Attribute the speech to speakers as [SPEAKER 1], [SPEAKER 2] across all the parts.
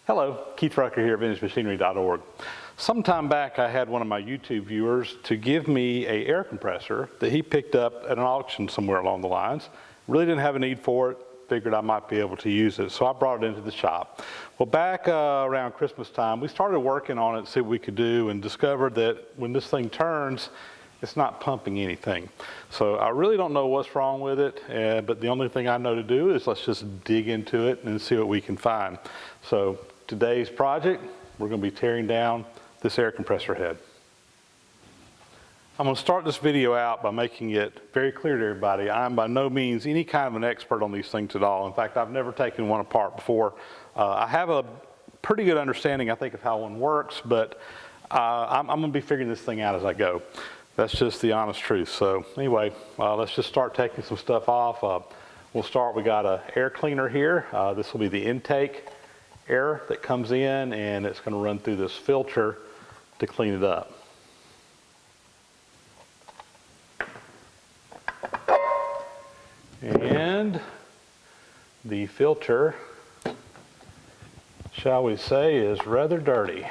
[SPEAKER 1] Hello, Keith Rucker here at VintageMachinery.org. Sometime back I had one of my YouTube viewers to give me an air compressor that he picked up at an auction somewhere along the lines. Really didn't have a need for it, figured I might be able to use it, so I brought it into the shop. Well, back around Christmas time, we started working on it to see what we could do and discovered that when this thing turns, it's not pumping anything. So I really don't know what's wrong with it, but the only thing I know to do is let's just dig into it and see what we can find. So today's project, we're going to be tearing down this air compressor head. I'm going to start this video out by making it very clear to everybody, I'm by no means any kind of an expert on these things at all. In fact, I've never taken one apart before. I have a pretty good understanding, I think, of how one works, but I'm going to be figuring this thing out as I go. That's just the honest truth. So anyway, let's just start taking some stuff off. We'll start, we got an air cleaner here. This will be the intake air that comes in, and it's going to run through this filter to clean it up. And the filter, shall we say, is rather dirty.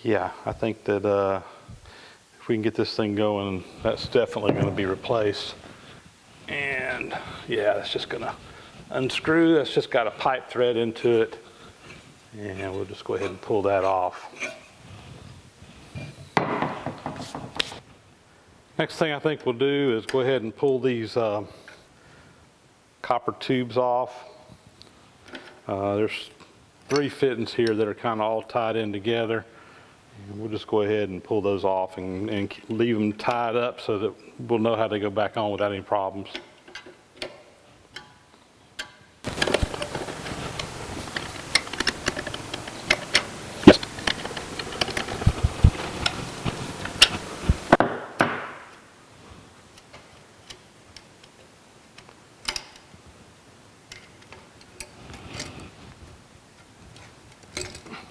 [SPEAKER 1] Yeah, I think that if we can get this thing going, that's definitely going to be replaced. And yeah, that's just going to unscrew. That's just got a pipe thread into it. And we'll just go ahead and pull that off. Next thing I think we'll do is go ahead and pull these copper tubes off. There's 3 fittings here that are kind of all tied in together. And we'll just go ahead and pull those off and leave them tied up so that we'll know how to go back on without any problems.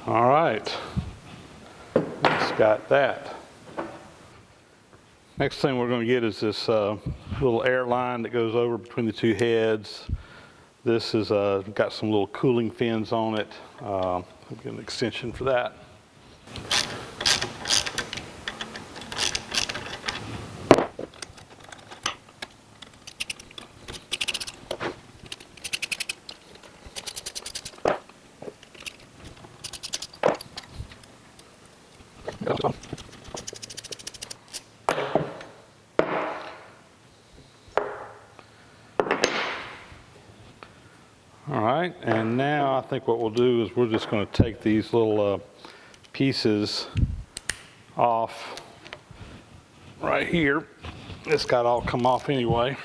[SPEAKER 1] All right. Got that. Next thing we're going to get is this little air line that goes over between the 2 heads. This is got some little cooling fins on it. I'll get an extension for that. All right, and now I think what we'll do is we're just going to take these little pieces off right here. This got all come off anyway.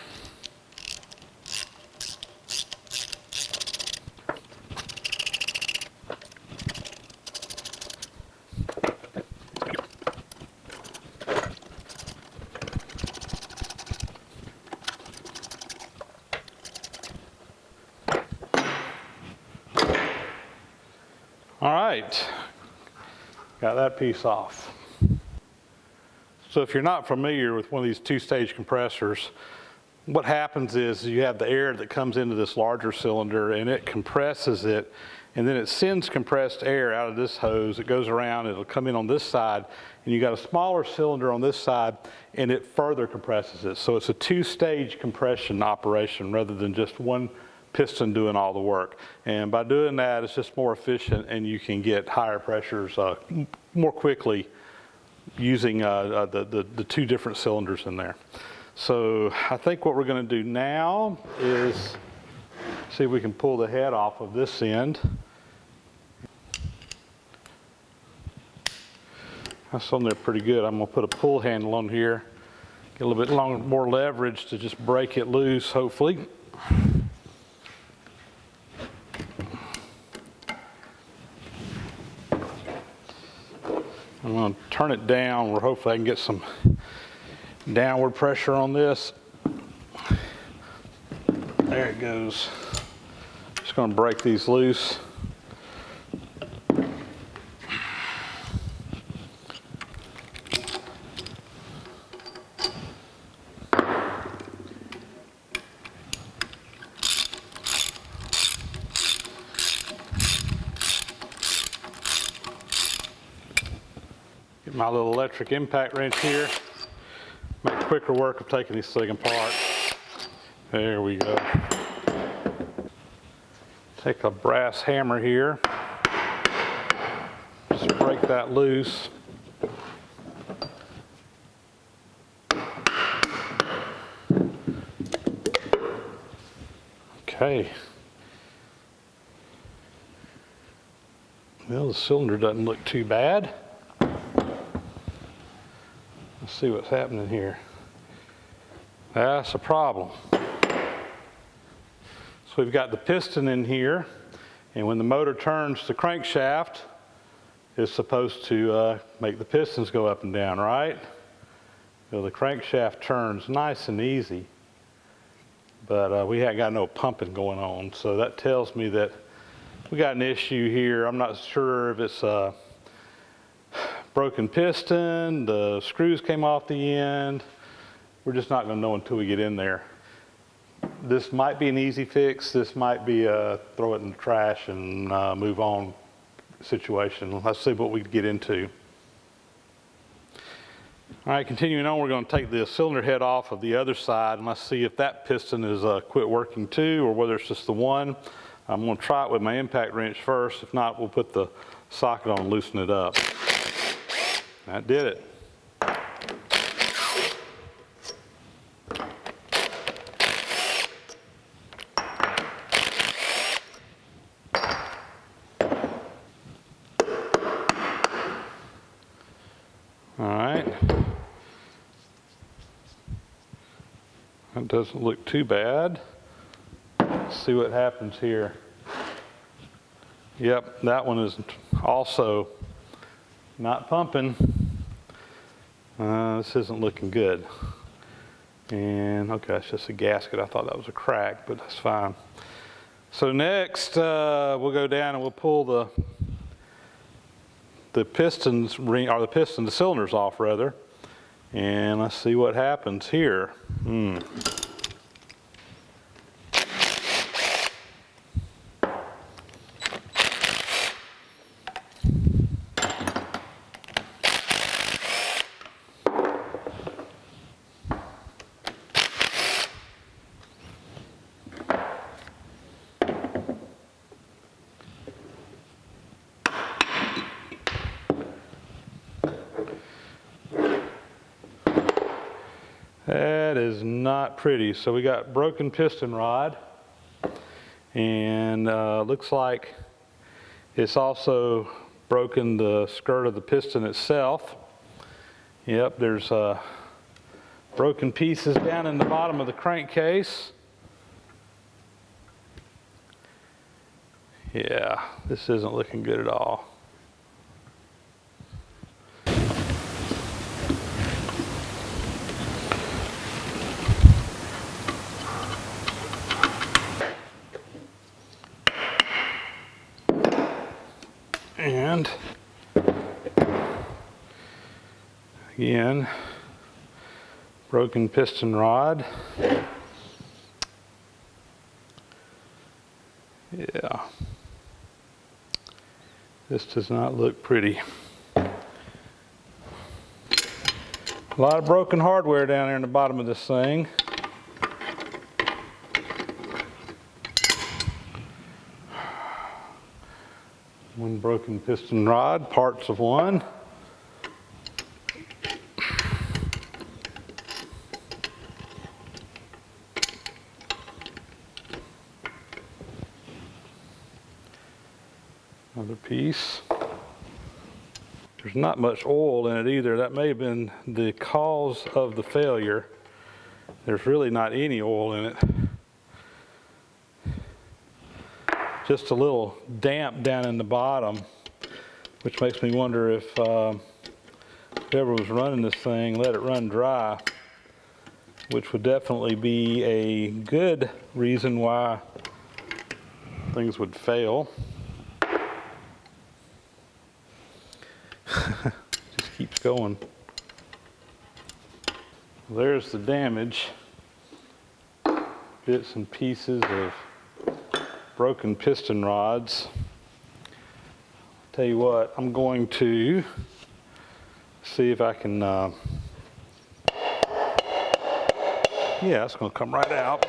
[SPEAKER 1] All right, got that piece off. So if you're not familiar with one of these 2-stage compressors, what happens is you have the air that comes into this larger cylinder and it compresses it, and then it sends compressed air out of this hose. It goes around, it'll come in on this side, and you got a smaller cylinder on this side, and it further compresses it. So it's a 2-stage compression operation rather than just one piston doing all the work. And by doing that, it's just more efficient, and you can get higher pressures more quickly using the 2 different cylinders in there. So I think what we're going to do now is see if we can pull the head off of this end. That's on there pretty good. I'm going to put a pull handle on here, get a little bit more leverage to just break it loose, hopefully. I'm going to turn it down where hopefully I can get some downward pressure on this. There it goes. Just going to break these loose. Get my little electric impact wrench here. Make quicker work of taking this thing apart. There we go. Take a brass hammer here. Just break that loose. Okay. Well, the cylinder doesn't look too bad. Let's see what's happening here. That's a problem. So we've got the piston in here, and when the motor turns, the crankshaft is supposed to make the pistons go up and down, right? So the crankshaft turns nice and easy, but we haven't got no pumping going on, so that tells me that we got an issue here. I'm not sure if it's a broken piston, the screws came off the end. We're just not going to know until we get in there. This might be an easy fix. This might be a throw it in the trash and move on situation. Let's see what we can get into. All right, continuing on, we're going to take the cylinder head off of the other side, and let's see if that piston is quit working too, or whether it's just the one. I'm going to try it with my impact wrench first. If not, we'll put the socket on and loosen it up. That did it. All right. That doesn't look too bad. Let's see what happens here. Yep, that one is also not pumping. This isn't looking good. And okay, it's just a gasket. I thought that was a crack, but that's fine. So next, we'll go down and we'll pull the pistons ring, or the cylinders off rather, and let's see what happens here. That is not pretty. So we got broken piston rod, and looks like it's also broken the skirt of the piston itself. Yep, there's broken pieces down in the bottom of the crankcase. Yeah, this isn't looking good at all. And again, broken piston rod. Yeah, this does not look pretty. A lot of broken hardware down there in the bottom of this thing. One broken piston rod, parts of one. Another piece. There's not much oil in it either. That may have been the cause of the failure. There's really not any oil in it. Just a little damp down in the bottom, which makes me wonder if whoever was running this thing let it run dry, which would definitely be a good reason why things would fail. Just keeps going. There's the damage. Bits and pieces of broken piston rods. Tell you what, I'm going to See if I can, yeah, it's going to come right out.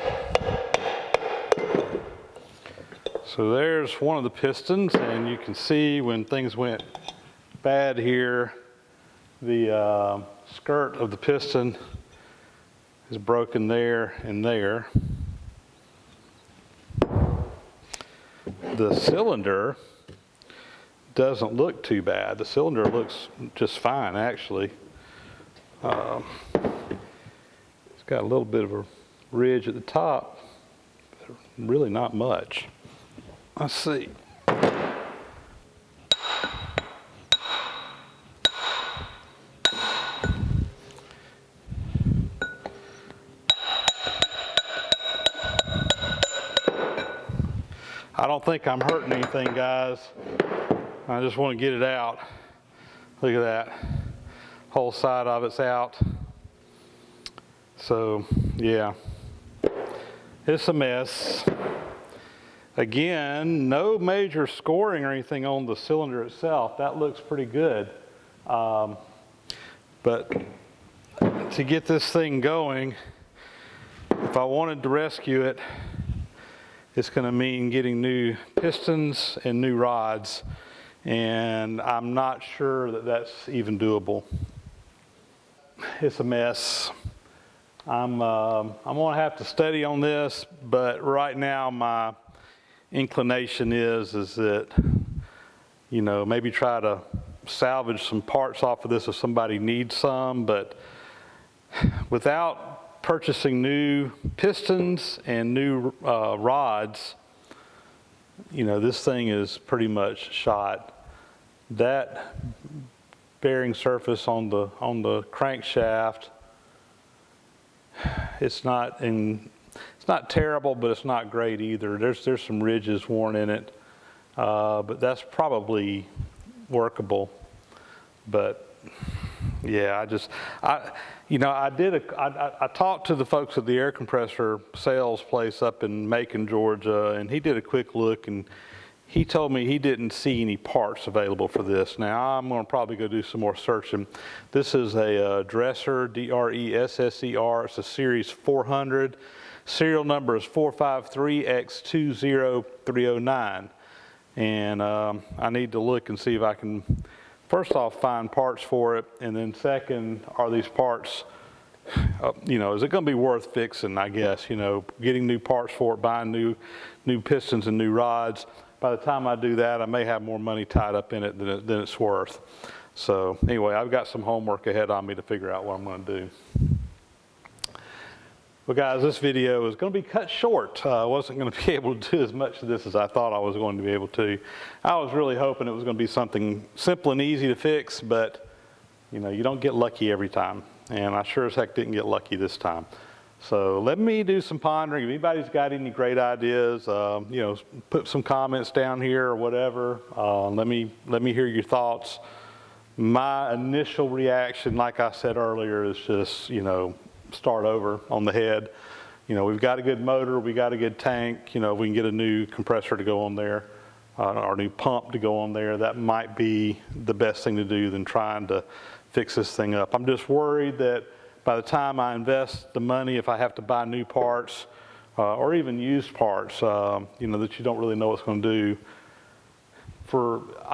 [SPEAKER 1] So there's one of the pistons, and you can see when things went bad here, the skirt of the piston is broken there and there. The cylinder doesn't look too bad. The cylinder looks just fine, actually. It's got a little bit of a ridge at the top, but really not much. Let's see. I don't think I'm hurting anything, guys. I just want to get it out. Look at that. Whole side of it's out. So, yeah. It's a mess. Again, no major scoring or anything on the cylinder itself. That looks pretty good. But to get this thing going, if I wanted to rescue it, it's going to mean getting new pistons and new rods, and I'm not sure that that's even doable. It's a mess. I'm going to have to study on this, but right now my inclination is that, you know, maybe try to salvage some parts off of this if somebody needs some, but without purchasing new pistons and new rods, you know, this thing is pretty much shot. That bearing surface on the crankshaft, it's not terrible, but it's not great either. There's some ridges worn in it, but that's probably workable. But yeah, I talked to the folks at the air compressor sales place up in Macon, Georgia, and he did a quick look, and he told me he didn't see any parts available for this. Now, I'm going to probably go do some more searching. This is a Dresser, D-R-E-S-S-E-R. It's a Series 400. Serial number is 453X20309. And I need to look and see if I can, first off, find parts for it, and then second, are these parts, you know, is it going to be worth fixing, I guess, you know, getting new parts for it, buying new pistons and new rods. By the time I do that, I may have more money tied up in it than it's worth. So anyway, I've got some homework ahead on me to figure out what I'm going to do. Well, guys, this video is going to be cut short. I wasn't going to be able to do as much of this as I thought I was going to be able to. I was really hoping it was going to be something simple and easy to fix, but, you know, you don't get lucky every time. And I sure as heck didn't get lucky this time. So let me do some pondering. If anybody's got any great ideas, you know, put some comments down here or whatever. Let me hear your thoughts. My initial reaction, like I said earlier, is just, you know, start over on the head. You know, we've got a good motor, we got a good tank, you know, we can get a new compressor to go on there, or a new pump to go on there. That might be the best thing to do than trying to fix this thing up. I'm just worried that by the time I invest the money, if I have to buy new parts, or even used parts, you know, that you don't really know what's going to do,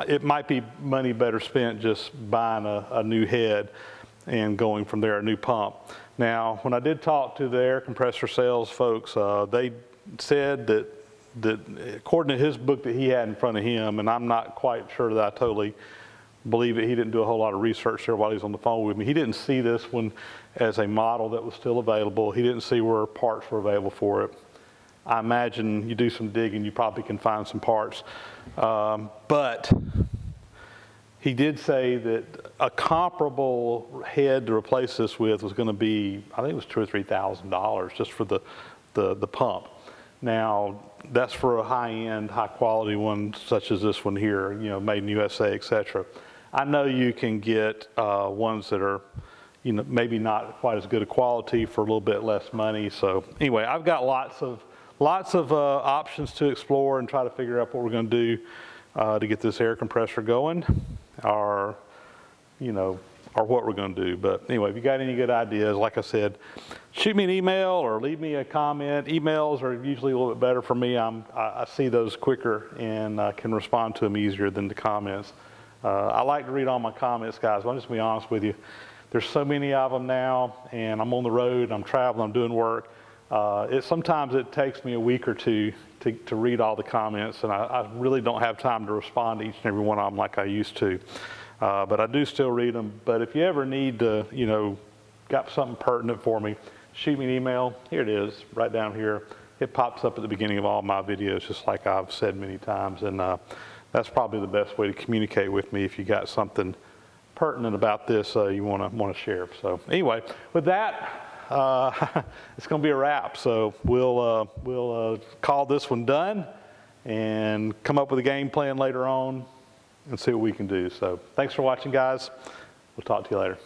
[SPEAKER 1] it might be money better spent just buying a new head and going from there, a new pump. Now, when I did talk to the air compressor sales folks, they said that according to his book that he had in front of him, and I'm not quite sure that I totally believe it, he didn't do a whole lot of research there while he was on the phone with me. He didn't see this one as a model that was still available. He didn't see where parts were available for it. I imagine you do some digging, you probably can find some parts. But he did say that a comparable head to replace this with was going to be, I think it was $2,000 or $3,000 just for the pump. Now, that's for a high-end, high-quality one such as this one here, you know, made in USA, etc. I know you can get ones that are, you know, maybe not quite as good a quality for a little bit less money. So anyway, I've got lots of options to explore and try to figure out what we're going to do to get this air compressor going. Our, you know, or what we're going to do. But anyway, if you got any good ideas, like I said, shoot me an email or leave me a comment. Emails are usually a little bit better for me. I see those quicker and can respond to them easier than the comments. I like to read all my comments, guys. I'll just be honest with you. There's so many of them now, and I'm on the road, I'm traveling, I'm doing work. Sometimes it takes me a week or two to read all the comments, and I really don't have time to respond to each and every one of them like I used to. But I do still read them. But if you ever need to, got something pertinent for me, shoot me an email. Here it is, right down here. It pops up at the beginning of all my videos, just like I've said many times. And that's probably the best way to communicate with me if you got something pertinent about this you want to share. So anyway, with that, it's going to be a wrap. So we'll call this one done and come up with a game plan later on and see what we can do. So thanks for watching, guys. We'll talk to you later.